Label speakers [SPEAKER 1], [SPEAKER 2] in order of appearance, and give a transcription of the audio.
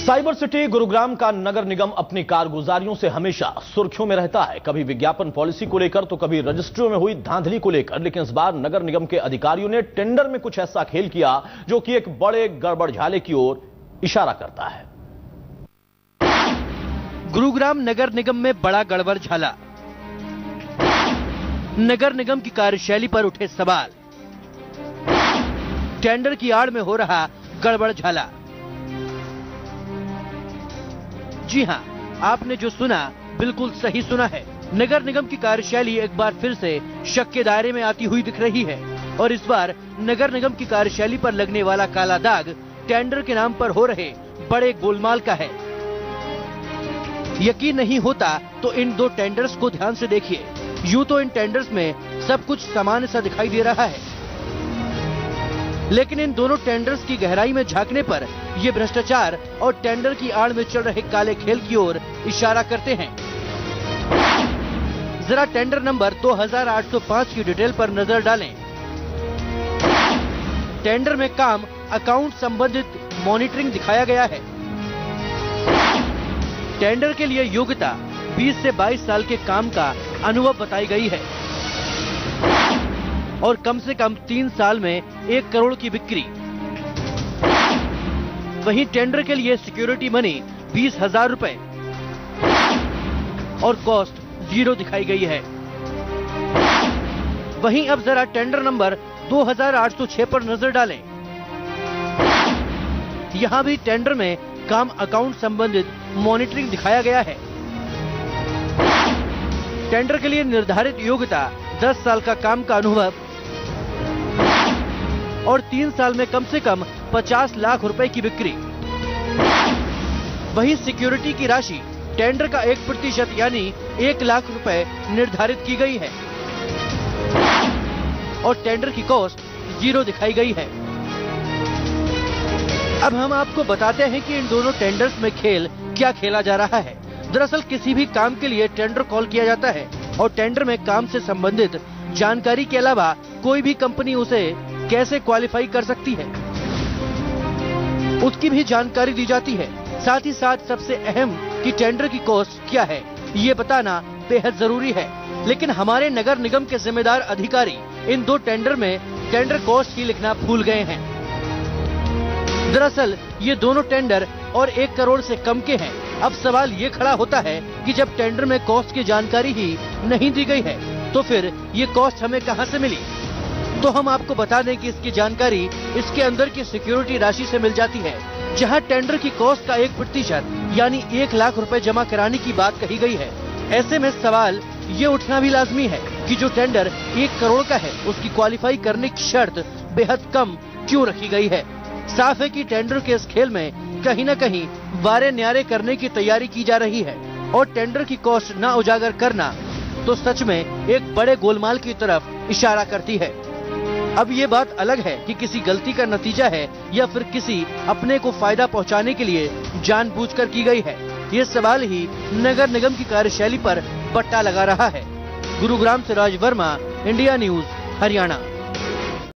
[SPEAKER 1] Cyber city Gurugram का नगर निगम अपनी कारगुजारियों से हमेशा सुर्खियों में रहता है। कभी विज्ञापन पॉलिसी को लेकर तो कभी रजिस्ट्रियों में हुई धांधली को लेकर। लेकिन इस बार नगर निगम के अधिकारियों ने टेंडर में कुछ ऐसा खेल किया जो कि एक बड़े गड़बड़झाले की ओर इशारा करता है।
[SPEAKER 2] गुरुग्राम नगर निगम में बड़ा गड़बड़झाला। नगर निगम की कार्यशैली पर उठे सवाल। टेंडर की आड़ में हो रहा गड़बड़झाला। जी हां, आपने जो सुना बिल्कुल सही सुना है। नगर निगम की कार्यशैली एक बार फिर से शक के दायरे में आती हुई दिख रही है और इस बार नगर निगम की कार्यशैली पर लगने वाला काला दाग टेंडर के नाम पर हो रहे बड़े गोलमाल का है। यकीन नहीं होता तो इन दो टेंडर्स को ध्यान से देखिए। यूं तो इन टेंडर्स में सब कुछ सामान्य सा दिखाई दे रहा है, लेकिन इन दोनों टेंडर्स की गहराई में झांकने पर ये भ्रष्टाचार और टेंडर की आड़ में चल रहे काले खेल की ओर इशारा करते हैं। जरा टेंडर नंबर 2805 की डिटेल पर नजर डालें। टेंडर में काम अकाउंट संबंधित मॉनिटरिंग दिखाया गया है। टेंडर के लिए योग्यता 20 से 22 साल के काम का अनुभव बताई गई है और कम से कम 3 साल में 1 करोड़ की बिक्री। वहीं टेंडर के लिए सिक्योरिटी मनी 20,000 रुपए और कॉस्ट 0 दिखाई गई है। वहीं अब जरा टेंडर नंबर 2806 पर नजर डालें। यहां भी टेंडर में काम अकाउंट संबंधित मॉनिटरिंग दिखाया गया है। टेंडर के लिए निर्धारित योग्यता 10 साल का काम का अनुभव और 3 साल में कम से कम 50 लाख रुपए की बिक्री। वहीं सिक्योरिटी की राशि टेंडर का 1% यानी 1 लाख रुपए निर्धारित की गई है और टेंडर की कॉस्ट 0 दिखाई गई है। अब हम आपको बताते हैं कि इन दोनों टेंडर्स में खेल क्या खेला जा रहा है। दरअसल किसी भी काम के लिए टेंडर कॉल किया जाता है और टेंडर में काम से संबंधित जानकारी के अलावा कोई भी कंपनी उसे कैसे क्वालिफाई कर सकती है, उसकी भी जानकारी दी जाती है। साथ ही साथ सबसे अहम कि टेंडर की कॉस्ट क्या है, ये बताना बेहद जरूरी है। लेकिन हमारे नगर निगम के जिम्मेदार अधिकारी इन दो टेंडर में टेंडर कॉस्ट ही लिखना भूल गए हैं। दरअसल ये दोनों टेंडर और 1 करोड़ से कम के हैं। अब सवाल ये खड़ा होता है कि जब टेंडर में कॉस्ट की जानकारी ही नहीं दी गई है तो फिर ये कॉस्ट हमें कहां से मिली। तो हम आपको बता दें कि इसकी जानकारी इसके अंदर की सिक्योरिटी राशि से मिल जाती है, जहां टेंडर की कॉस्ट का 1% यानी 1 लाख रुपए जमा कराने की बात कही गई है। ऐसे में सवाल ये उठना भी लाजमी है कि जो टेंडर 1 करोड़ का है उसकी क्वालिफाई करने की शर्त बेहद कम क्यों रखी गई है। साफ है कि टेंडर के इस खेल में कहीं न कहीं वारे न्यारे करने की तैयारी की जा रही है और टेंडर की कॉस्ट न उजागर करना तो सच में एक बड़े गोलमाल की तरफ इशारा करती है। अब ये बात अलग है कि किसी गलती का नतीजा है या फिर किसी अपने को फायदा पहुंचाने के लिए जानबूझकर की गई है। ये सवाल ही नगर निगम की कार्यशैली पर पट्टा लगा रहा है। गुरुग्राम से राज वर्मा, इंडिया न्यूज, हरियाणा।